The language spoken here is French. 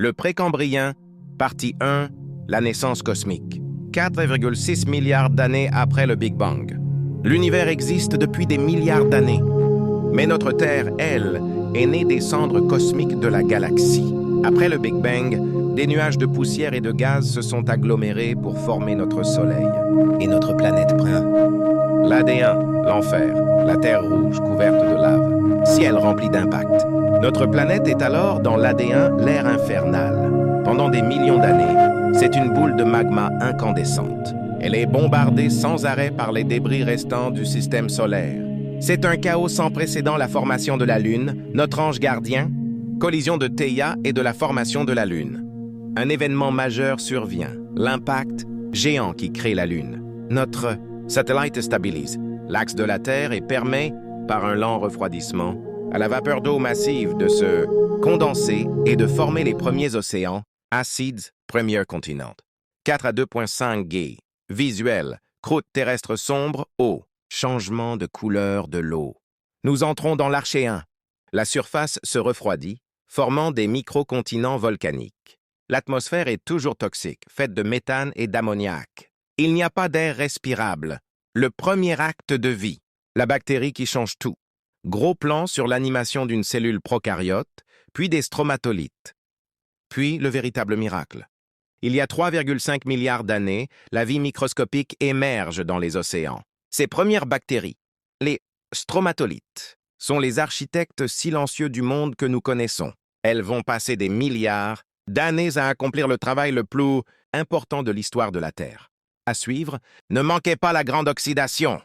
Le Précambrien, partie 1, la naissance cosmique. 4,6 milliards d'années après le Big Bang. L'univers existe depuis des milliards d'années. Mais notre Terre, elle, est née des cendres cosmiques de la galaxie. Après le Big Bang, des nuages de poussière et de gaz se sont agglomérés pour former notre Soleil et notre planète brun. L'AD1, l'enfer, la Terre rouge couverte de lave, ciel rempli d'impact. Notre planète est alors dans l'AD1, l'ère infernale. Pendant des millions d'années, c'est une boule de magma incandescente. Elle est bombardée sans arrêt par les débris restants du système solaire. C'est un chaos sans précédent, la formation de la Lune, notre ange gardien, collision de Theia et de la formation de la Lune. Un événement majeur survient, l'impact géant qui crée la Lune. Notre satellite stabilise l'axe de la Terre et permet, par un lent refroidissement, à la vapeur d'eau massive de se condenser et de former les premiers océans, acides, premiers continents. 4 à 2,5 G. Visuel, croûte terrestre sombre, eau, changement de couleur de l'eau. Nous entrons dans l'Archéen. La surface se refroidit, formant des microcontinents volcaniques. L'atmosphère est toujours toxique, faite de méthane et d'ammoniac. Il n'y a pas d'air respirable. Le premier acte de vie, la bactérie qui change tout. Gros plan sur l'animation d'une cellule prokaryote, puis des stromatolites. Puis le véritable miracle. Il y a 3,5 milliards d'années, la vie microscopique émerge dans les océans. Ces premières bactéries, les stromatolites, sont les architectes silencieux du monde que nous connaissons. Elles vont passer des milliards d'années à accomplir le travail le plus important de l'histoire de la Terre. À suivre, ne manquez pas la grande oxydation.